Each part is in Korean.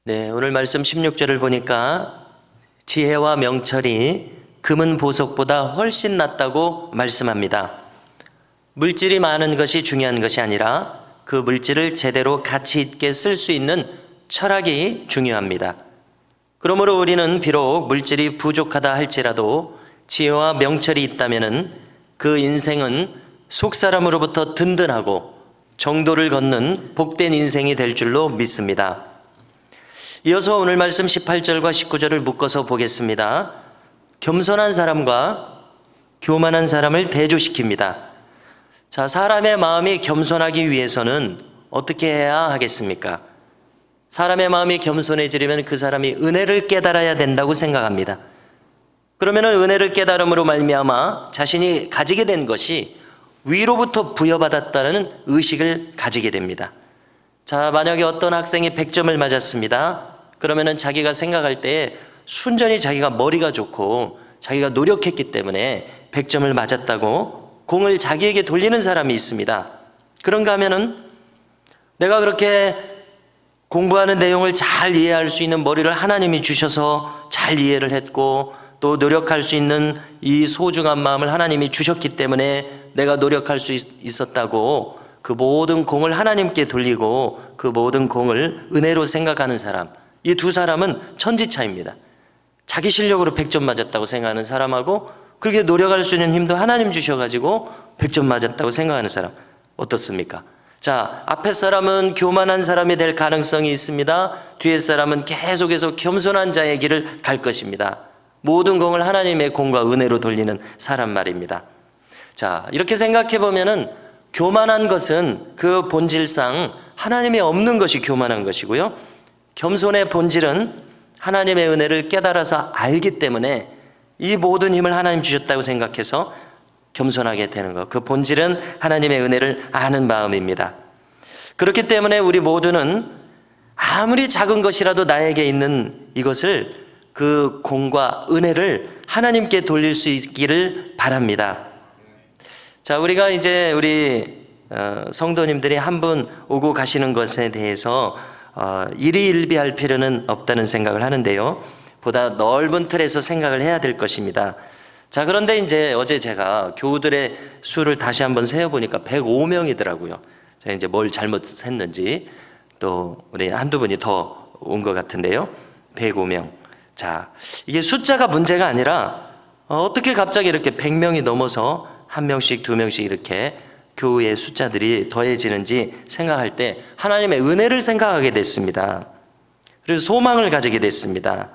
네, 오늘 말씀 16절을 보니까 지혜와 명철이 금은 보석보다 훨씬 낫다고 말씀합니다. 물질이 많은 것이 중요한 것이 아니라 그 물질을 제대로 가치 있게 쓸 수 있는 철학이 중요합니다. 그러므로 우리는 비록 물질이 부족하다 할지라도 지혜와 명철이 있다면 그 인생은 속사람으로부터 든든하고 정도를 걷는 복된 인생이 될 줄로 믿습니다. 이어서 오늘 말씀 18절과 19절을 묶어서 보겠습니다. 겸손한 사람과 교만한 사람을 대조시킵니다. 자, 사람의 마음이 겸손하기 위해서는 어떻게 해야 하겠습니까? 사람의 마음이 겸손해지려면 그 사람이 은혜를 깨달아야 된다고 생각합니다. 그러면 은혜를 깨달음으로 말미암아 자신이 가지게 된 것이 위로부터 부여받았다는 의식을 가지게 됩니다. 자, 만약에 어떤 학생이 100점을 맞았습니다. 그러면은 자기가 생각할 때 순전히 자기가 머리가 좋고 자기가 노력했기 때문에 100점을 맞았다고 공을 자기에게 돌리는 사람이 있습니다. 그런가 하면은 내가 그렇게 공부하는 내용을 잘 이해할 수 있는 머리를 하나님이 주셔서 잘 이해를 했고 또 노력할 수 있는 이 소중한 마음을 하나님이 주셨기 때문에 내가 노력할 수 있었다고 그 모든 공을 하나님께 돌리고 그 모든 공을 은혜로 생각하는 사람, 이 두 사람은 천지차입니다. 자기 실력으로 100점 맞았다고 생각하는 사람하고 그렇게 노력할 수 있는 힘도 하나님 주셔가지고 100점 맞았다고 생각하는 사람, 어떻습니까? 자, 앞에 사람은 교만한 사람이 될 가능성이 있습니다. 뒤에 사람은 계속해서 겸손한 자의 길을 갈 것입니다. 모든 공을 하나님의 공과 은혜로 돌리는 사람 말입니다. 자, 이렇게 생각해 보면은 교만한 것은 그 본질상 하나님이 없는 것이 교만한 것이고요. 겸손의 본질은 하나님의 은혜를 깨달아서 알기 때문에 이 모든 힘을 하나님 주셨다고 생각해서 겸손하게 되는 것. 그 본질은 하나님의 은혜를 아는 마음입니다. 그렇기 때문에 우리 모두는 아무리 작은 것이라도 나에게 있는 이것을 그 공과 은혜를 하나님께 돌릴 수 있기를 바랍니다. 자, 우리가 이제 우리 성도님들이 한 분 오고 가시는 것에 대해서 일희일비할 필요는 없다는 생각을 하는데요. 보다 넓은 틀에서 생각을 해야 될 것입니다. 자, 그런데 이제 어제 제가 교우들의 수를 다시 한번 세어보니까 105명이더라고요. 제가 이제 뭘 잘못했는지 또 우리 한두 분이 더 온 것 같은데요. 105명. 자, 이게 숫자가 문제가 아니라 어떻게 갑자기 이렇게 100명이 넘어서 한 명씩 두 명씩 이렇게 교우의 숫자들이 더해지는지 생각할 때 하나님의 은혜를 생각하게 됐습니다. 그래서 소망을 가지게 됐습니다.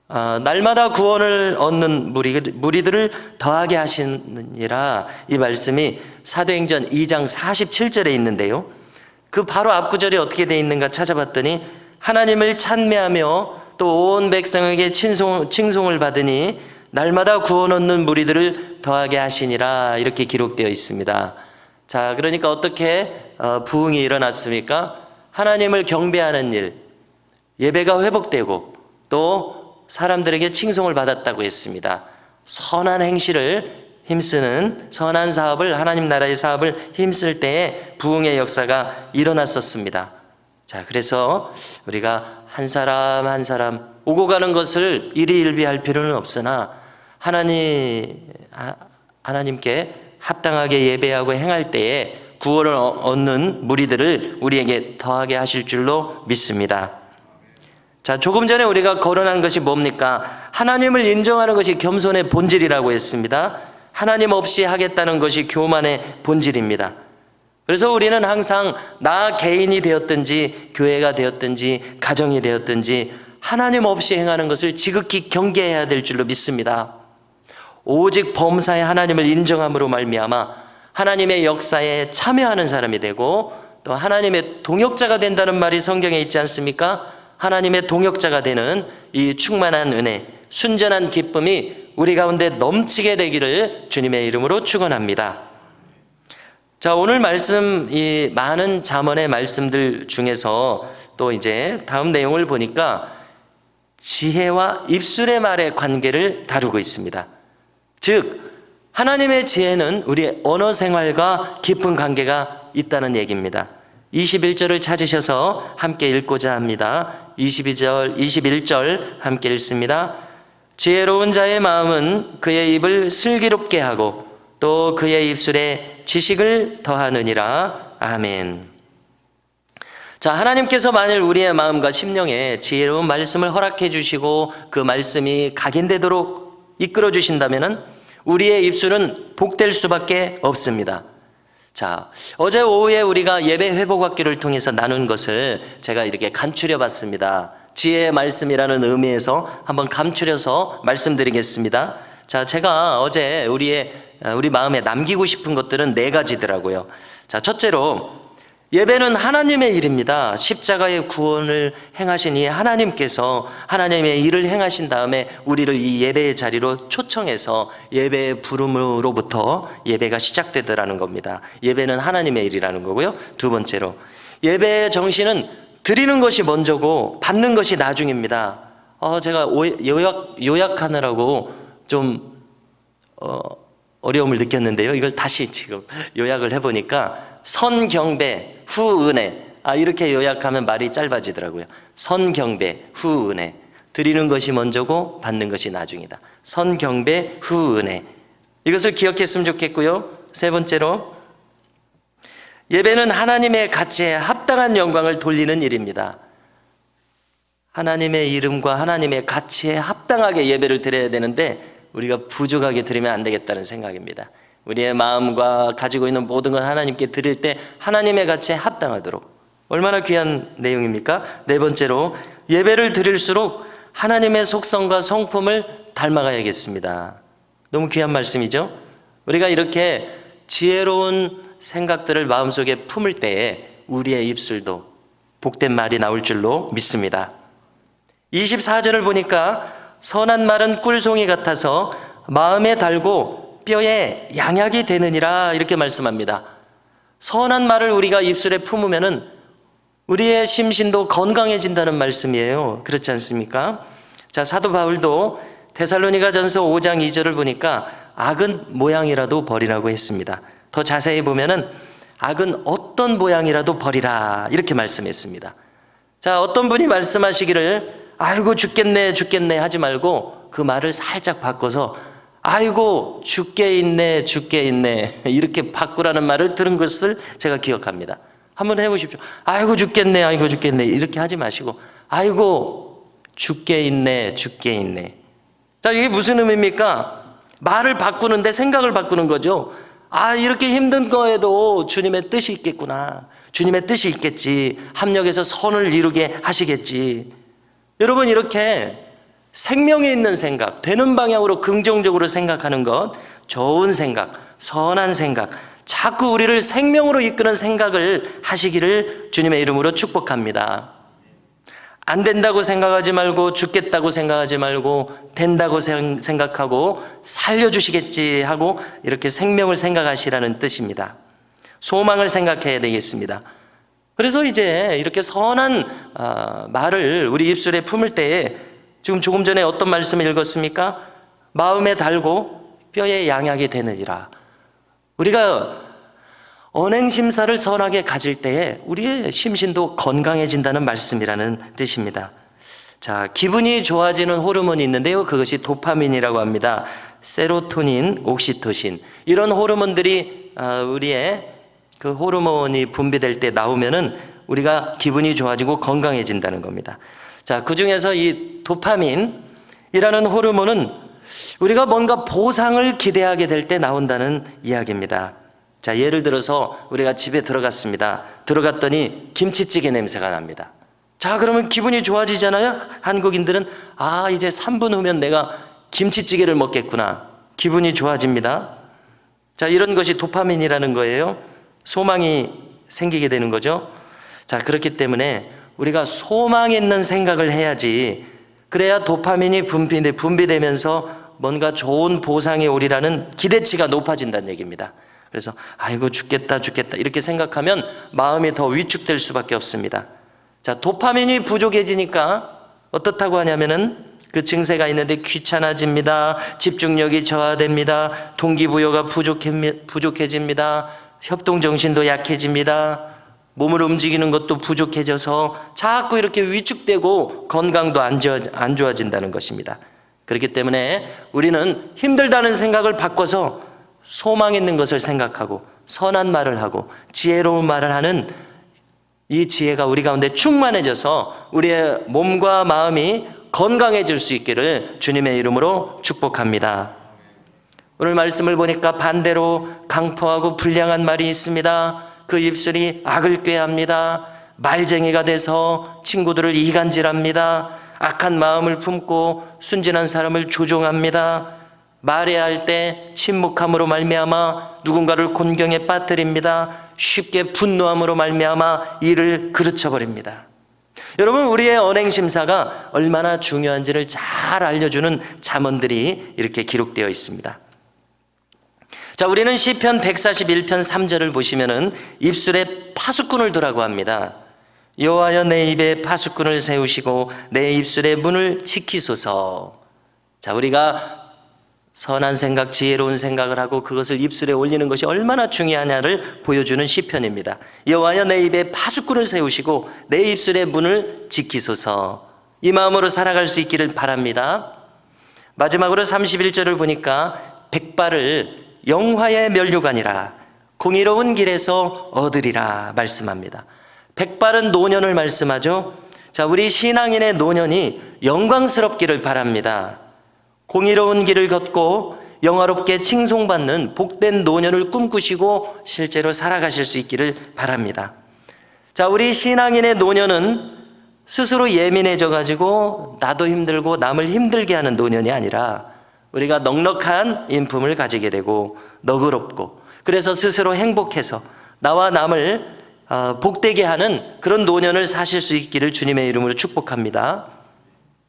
날마다 구원을 얻는 무리들을 더하게 하시느니라, 이 말씀이 사도행전 2장 47절에 있는데요. 그 바로 앞구절이 어떻게 되어 있는가 찾아봤더니 하나님을 찬미하며 또 온 백성에게 칭송을 받으니 날마다 구원 얻는 무리들을 더하게 하시니라, 이렇게 기록되어 있습니다. 자, 그러니까 어떻게 부흥이 일어났습니까? 하나님을 경배하는 일, 예배가 회복되고 또 사람들에게 칭송을 받았다고 했습니다. 선한 행실을 힘쓰는 선한 사업을, 하나님 나라의 사업을 힘쓸 때에 부흥의 역사가 일어났었습니다. 자, 그래서 우리가 한 사람 한 사람 오고 가는 것을 일희일비할 필요는 없으나 하나님께 합당하게 예배하고 행할 때에 구원을 얻는 무리들을 우리에게 더하게 하실 줄로 믿습니다. 자, 조금 전에 우리가 거론한 것이 뭡니까? 하나님을 인정하는 것이 겸손의 본질이라고 했습니다. 하나님 없이 하겠다는 것이 교만의 본질입니다. 그래서 우리는 항상 나 개인이 되었든지 교회가 되었든지 가정이 되었든지 하나님 없이 행하는 것을 지극히 경계해야 될 줄로 믿습니다. 오직 범사에 하나님을 인정함으로 말미암아 하나님의 역사에 참여하는 사람이 되고 또 하나님의 동역자가 된다는 말이 성경에 있지 않습니까? 하나님의 동역자가 되는 이 충만한 은혜, 순전한 기쁨이 우리 가운데 넘치게 되기를 주님의 이름으로 축원합니다. 자, 오늘 말씀, 이 많은 잠언의 말씀들 중에서 또 이제 다음 내용을 보니까 지혜와 입술의 말의 관계를 다루고 있습니다. 즉, 하나님의 지혜는 우리의 언어 생활과 깊은 관계가 있다는 얘기입니다. 21절을 찾으셔서 함께 읽고자 합니다. 21절 함께 읽습니다. 지혜로운 자의 마음은 그의 입을 슬기롭게 하고 또 그의 입술에 지식을 더하느니라. 아멘. 자, 하나님께서 만일 우리의 마음과 심령에 지혜로운 말씀을 허락해 주시고 그 말씀이 각인되도록 이끌어 주신다면 우리의 입술은 복될 수밖에 없습니다. 자, 어제 오후에 우리가 예배 회복학교를 통해서 나눈 것을 제가 이렇게 간추려 봤습니다. 지혜의 말씀이라는 의미에서 한번 감추려서 말씀드리겠습니다. 자, 제가 어제 우리 마음에 남기고 싶은 것들은 4가지더라고요. 자, 첫째로 예배는 하나님의 일입니다. 십자가의 구원을 행하신 이 하나님께서 하나님의 일을 행하신 다음에 우리를 이 예배의 자리로 초청해서 예배의 부름으로부터 예배가 시작되더라는 겁니다. 예배는 하나님의 일이라는 거고요. 두 번째로 예배의 정신은 드리는 것이 먼저고 받는 것이 나중입니다. 제가 요약하느라고 좀 어려움을 느꼈는데요. 이걸 다시 지금 요약을 해보니까 선경배 후 은혜, 이렇게 요약하면 말이 짧아지더라고요. 선경배 후 은혜, 드리는 것이 먼저고 받는 것이 나중이다. 선경배 후 은혜, 이것을 기억했으면 좋겠고요. 세 번째로 예배는 하나님의 가치에 합당한 영광을 돌리는 일입니다. 하나님의 이름과 하나님의 가치에 합당하게 예배를 드려야 되는데 우리가 부족하게 드리면 안 되겠다는 생각입니다. 우리의 마음과 가지고 있는 모든 것 하나님께 드릴 때 하나님의 가치에 합당하도록, 얼마나 귀한 내용입니까? 네 번째로 예배를 드릴수록 하나님의 속성과 성품을 닮아가야겠습니다. 너무 귀한 말씀이죠? 우리가 이렇게 지혜로운 생각들을 마음속에 품을 때에 우리의 입술도 복된 말이 나올 줄로 믿습니다. 24절을 보니까 선한 말은 꿀송이 같아서 마음에 달고 뼈에 양약이 되느니라, 이렇게 말씀합니다. 선한 말을 우리가 입술에 품으면은 우리의 심신도 건강해진다는 말씀이에요. 그렇지 않습니까? 자, 사도 바울도 데살로니가전서 5장 2절을 보니까 악은 모양이라도 버리라고 했습니다. 더 자세히 보면은 악은 어떤 모양이라도 버리라, 이렇게 말씀했습니다. 자, 어떤 분이 말씀하시기를 아이고 죽겠네 하지 말고 그 말을 살짝 바꿔서 아이고 죽게 있네 이렇게 바꾸라는 말을 들은 것을 제가 기억합니다. 한번 해보십시오. 아이고 죽겠네 이렇게 하지 마시고 아이고 죽게 있네. 자, 이게 무슨 의미입니까? 말을 바꾸는데 생각을 바꾸는 거죠. 이렇게 힘든 거에도 주님의 뜻이 있겠구나, 주님의 뜻이 있겠지, 합력해서 선을 이루게 하시겠지. 여러분, 이렇게 생명이 있는 생각, 되는 방향으로 긍정적으로 생각하는 것, 좋은 생각, 선한 생각, 자꾸 우리를 생명으로 이끄는 생각을 하시기를 주님의 이름으로 축복합니다. 안 된다고 생각하지 말고, 죽겠다고 생각하지 말고, 된다고 생각하고 살려주시겠지 하고 이렇게 생명을 생각하시라는 뜻입니다. 소망을 생각해야 되겠습니다. 그래서 이제 이렇게 선한 말을 우리 입술에 품을 때에 지금 조금 전에 어떤 말씀을 읽었습니까? 마음에 달고 뼈에 양약이 되느니라. 우리가 언행심사를 선하게 가질 때에 우리의 심신도 건강해진다는 말씀이라는 뜻입니다. 자, 기분이 좋아지는 호르몬이 있는데요, 그것이 도파민이라고 합니다. 세로토닌, 옥시토신, 이런 호르몬들이 우리의 그 호르몬이 분비될 때 나오면은 우리가 기분이 좋아지고 건강해진다는 겁니다. 자, 그 중에서 이 도파민이라는 호르몬은 우리가 뭔가 보상을 기대하게 될 때 나온다는 이야기입니다. 자, 예를 들어서 우리가 집에 들어갔습니다. 들어갔더니 김치찌개 냄새가 납니다. 자, 그러면 기분이 좋아지잖아요. 한국인들은 이제 3분 후면 내가 김치찌개를 먹겠구나, 기분이 좋아집니다. 자, 이런 것이 도파민이라는 거예요. 소망이 생기게 되는 거죠. 자, 그렇기 때문에 우리가 소망 있는 생각을 해야지, 그래야 도파민이 분비되면서 뭔가 좋은 보상이 오리라는 기대치가 높아진다는 얘기입니다. 그래서 아이고 죽겠다 이렇게 생각하면 마음이 더 위축될 수밖에 없습니다. 자, 도파민이 부족해지니까 어떻다고 하냐면은 그 증세가 있는데 귀찮아집니다. 집중력이 저하됩니다. 동기부여가 부족해집니다. 협동정신도 약해집니다. 몸을 움직이는 것도 부족해져서 자꾸 이렇게 위축되고 건강도 안 좋아진다는 것입니다. 그렇기 때문에 우리는 힘들다는 생각을 바꿔서 소망 있는 것을 생각하고 선한 말을 하고 지혜로운 말을 하는 이 지혜가 우리 가운데 충만해져서 우리의 몸과 마음이 건강해질 수 있기를 주님의 이름으로 축복합니다. 오늘 말씀을 보니까 반대로 강포하고 불량한 말이 있습니다. 그 입술이 악을 꾀합니다. 말쟁이가 돼서 친구들을 이간질합니다. 악한 마음을 품고 순진한 사람을 조종합니다. 말해야 할 때 침묵함으로 말미암아 누군가를 곤경에 빠뜨립니다. 쉽게 분노함으로 말미암아 일을 그르쳐버립니다. 여러분, 우리의 언행심사가 얼마나 중요한지를 잘 알려주는 잠언들이 이렇게 기록되어 있습니다. 자, 우리는 시편 141편 3절을 보시면은 입술에 파수꾼을 두라고 합니다. 여호와여 내 입에 파수꾼을 세우시고 내 입술의 문을 지키소서. 자, 우리가 선한 생각, 지혜로운 생각을 하고 그것을 입술에 올리는 것이 얼마나 중요하냐를 보여주는 시편입니다. 여호와여 내 입에 파수꾼을 세우시고 내 입술의 문을 지키소서. 이 마음으로 살아갈 수 있기를 바랍니다. 마지막으로 31절을 보니까 백발을 영화의 면류관이라 공의로운 길에서 얻으리라 말씀합니다. 백발은 노년을 말씀하죠. 자, 우리 신앙인의 노년이 영광스럽기를 바랍니다. 공의로운 길을 걷고 영화롭게 칭송받는 복된 노년을 꿈꾸시고 실제로 살아가실 수 있기를 바랍니다. 자, 우리 신앙인의 노년은 스스로 예민해져 가지고 나도 힘들고 남을 힘들게 하는 노년이 아니라 우리가 넉넉한 인품을 가지게 되고 너그럽고 그래서 스스로 행복해서 나와 남을 복되게 하는 그런 노년을 사실 수 있기를 주님의 이름으로 축복합니다.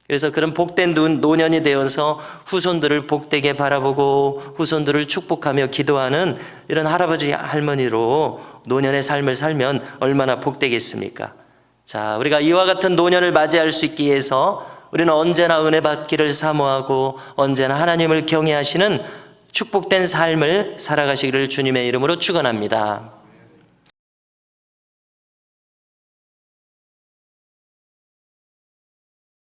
그래서 그런 복된 노년이 되어서 후손들을 복되게 바라보고 후손들을 축복하며 기도하는 이런 할아버지 할머니로 노년의 삶을 살면 얼마나 복되겠습니까? 자, 우리가 이와 같은 노년을 맞이할 수 있기 위해서 우리는 언제나 은혜 받기를 사모하고 언제나 하나님을 경외하시는 축복된 삶을 살아가시기를 주님의 이름으로 축원합니다.